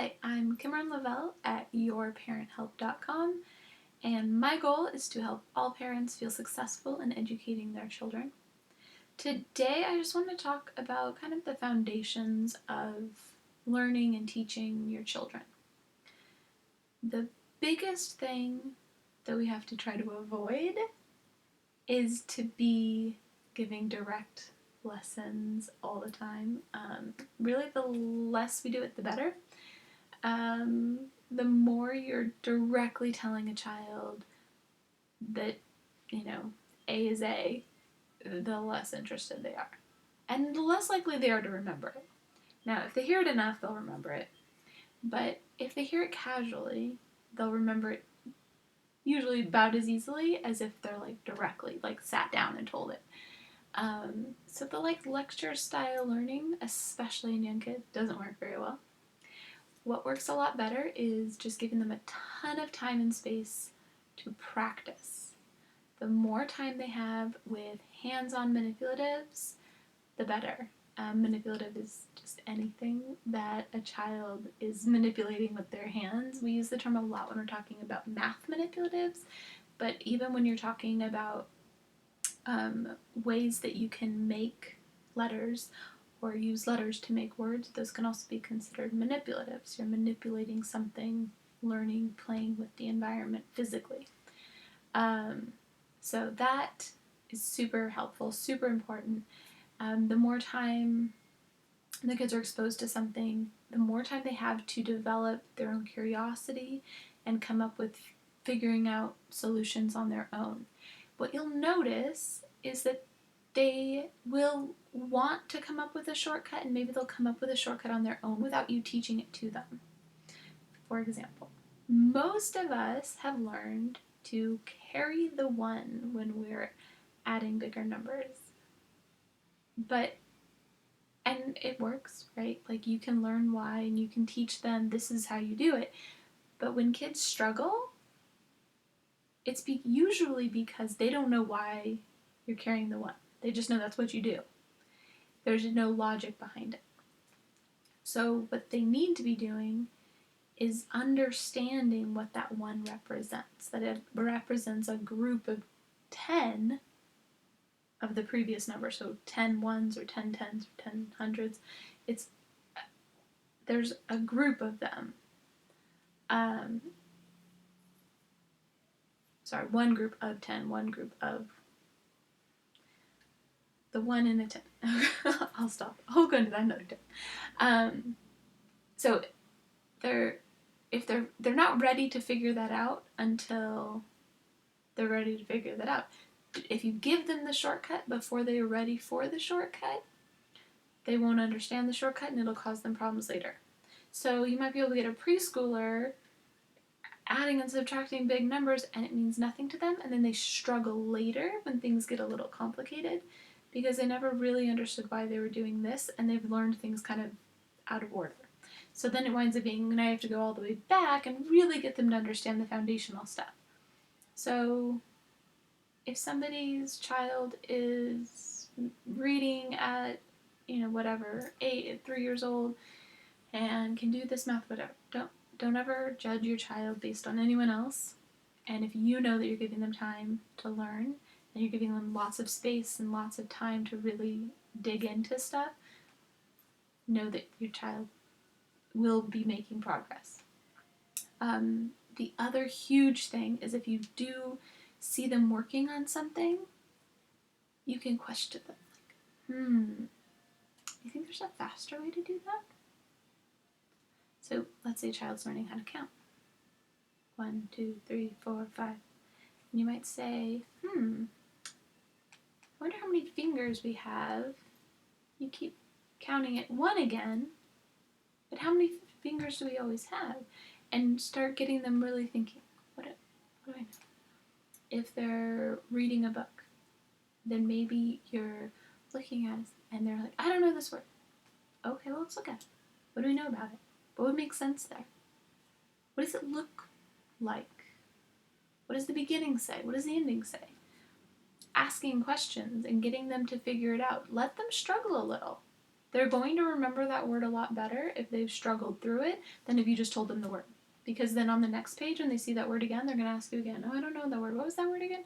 Hi, I'm Kimmerin Lavelle at yourparenthelp.com, and my goal is to help all parents feel successful in educating their children. Today, I just want to talk about kind of the foundations of learning and teaching your children. The biggest thing that we have to try to avoid is to be giving direct lessons all the time. Really, the less we do it, the better. The more you're directly telling a child that, A is A, the less interested they are. And the less likely they are to remember it. Now, if they hear it enough, they'll remember it. But if they hear it casually, they'll remember it usually about as easily as if they're directly sat down and told it. So the lecture style learning, especially in young kids, doesn't work very well. What works a lot better is just giving them a ton of time and space to practice. The more time they have with hands-on manipulatives, the better. Manipulative is just anything that a child is manipulating with their hands. We use the term a lot when we're talking about math manipulatives, but even when you're talking about ways that you can make letters or use letters to make words, those can also be considered manipulatives. You're manipulating something, learning, playing with the environment physically. So that is super helpful, super important. The more time the kids are exposed to something, the more time they have to develop their own curiosity and come up with figuring out solutions on their own. What you'll notice is that they will want to come up with a shortcut, and maybe they'll come up with a shortcut on their own without you teaching it to them. For example, most of us have learned to carry the one when we're adding bigger numbers. And it works, right? You can learn why and you can teach them this is how you do it. But when kids struggle, it's usually because they don't know why you're carrying the one. They just know that's what you do. There's no logic behind it. So what they need to be doing is understanding what that one represents. That it represents a group of 10 of the previous number. So 10 ones or 10 tens or 10 hundreds. There's a group of them. One group of 10, one group of the 1 and the 10. I'll stop. I'll go into that another time. So if they're not ready to figure that out until they're ready to figure that out. If you give them the shortcut before they're ready for the shortcut, they won't understand the shortcut and it'll cause them problems later. So you might be able to get a preschooler adding and subtracting big numbers and it means nothing to them, and then they struggle later when things get a little complicated because they never really understood why they were doing this and they've learned things kind of out of order. So then it winds up being, now you have to go all the way back and really get them to understand the foundational stuff. So if somebody's child is reading at, 3 years old and can do this math, whatever, don't ever judge your child based on anyone else. And if you know that you're giving them time to learn and you're giving them lots of space and lots of time to really dig into stuff, know that your child will be making progress. The other huge thing is if you do see them working on something, you can question them. You think there's a faster way to do that? So let's say a child's learning how to count. 1, 2, 3, 4, 5. And you might say, I wonder how many fingers we have. You keep counting at 1 again, but how many fingers do we always have? And start getting them really thinking, what do I know? If they're reading a book, then maybe you're looking at it and they're like, I don't know this word. Okay, well, let's look at it. What do we know about it? What would make sense there? What does it look like? What does the beginning say? What does the ending say? Asking questions and getting them to figure it out. Let them struggle a little. They're going to remember that word a lot better if they've struggled through it than if you just told them the word. Because then on the next page, when they see that word again, they're going to ask you again, oh, I don't know that word. What was that word again?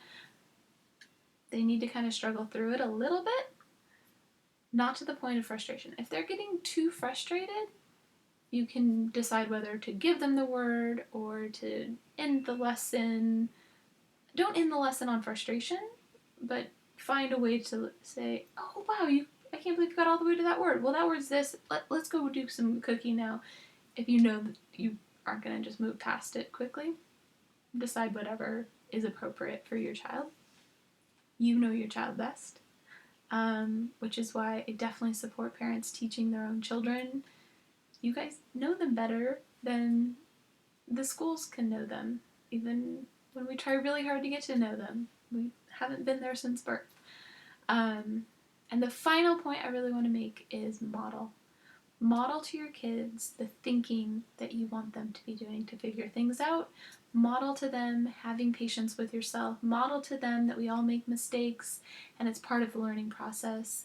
They need to kind of struggle through it a little bit, not to the point of frustration. If they're getting too frustrated, you can decide whether to give them the word or to end the lesson. Don't end the lesson on frustration, but find a way to say, oh, wow, I can't believe you got all the way to that word. Well, that word's this. Let's go do some cooking now. If you know that you aren't going to just move past it quickly, decide whatever is appropriate for your child. You know your child best, which is why I definitely support parents teaching their own children. You guys know them better than the schools can know them, even when we try really hard to get to know them. We haven't been there since birth. And the final point I really want to make is model. Model to your kids the thinking that you want them to be doing to figure things out. Model to them having patience with yourself. Model to them that we all make mistakes and it's part of the learning process.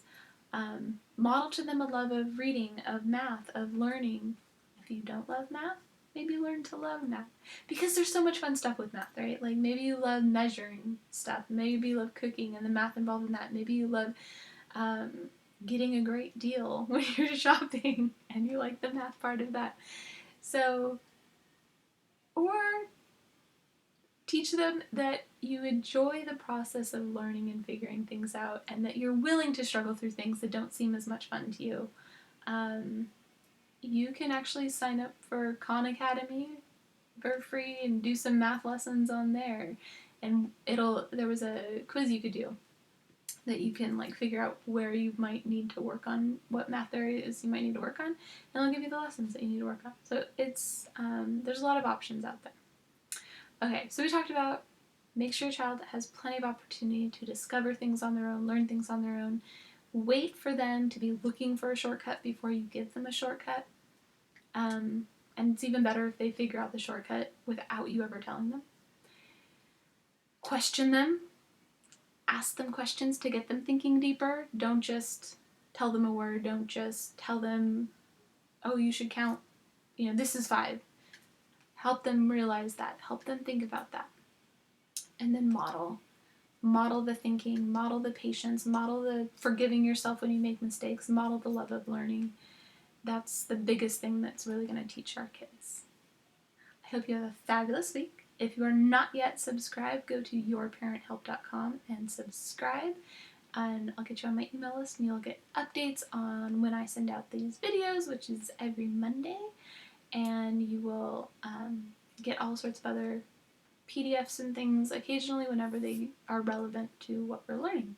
Model to them a love of reading, of math, of learning. If you don't love math, maybe learn to love math. Because there's so much fun stuff with math, right? Like maybe you love measuring stuff. Maybe you love cooking and the math involved in that. Maybe you love getting a great deal when you're shopping and you like the math part of that. So, or teach them that you enjoy the process of learning and figuring things out and that you're willing to struggle through things that don't seem as much fun to you. You can actually sign up for Khan Academy for free and do some math lessons on there. And there was a quiz you could do that you can like figure out where you might need to work on, what math areas you might need to work on, and they'll give you the lessons that you need to work on. So it's there's a lot of options out there. Okay, so we talked about make sure your child has plenty of opportunity to discover things on their own, learn things on their own. Wait for them to be looking for a shortcut before you give them a shortcut. And it's even better if they figure out the shortcut without you ever telling them. Question them. Ask them questions to get them thinking deeper. Don't just tell them a word. Don't just tell them, oh, you should count, this is 5. Help them realize that. Help them think about that. And then model. Model the thinking, model the patience, model the forgiving yourself when you make mistakes, model the love of learning. That's the biggest thing that's really going to teach our kids. I hope you have a fabulous week. If you are not yet subscribed, go to yourparenthelp.com and subscribe. And I'll get you on my email list and you'll get updates on when I send out these videos, which is every Monday. And you will get all sorts of other PDFs and things occasionally whenever they are relevant to what we're learning.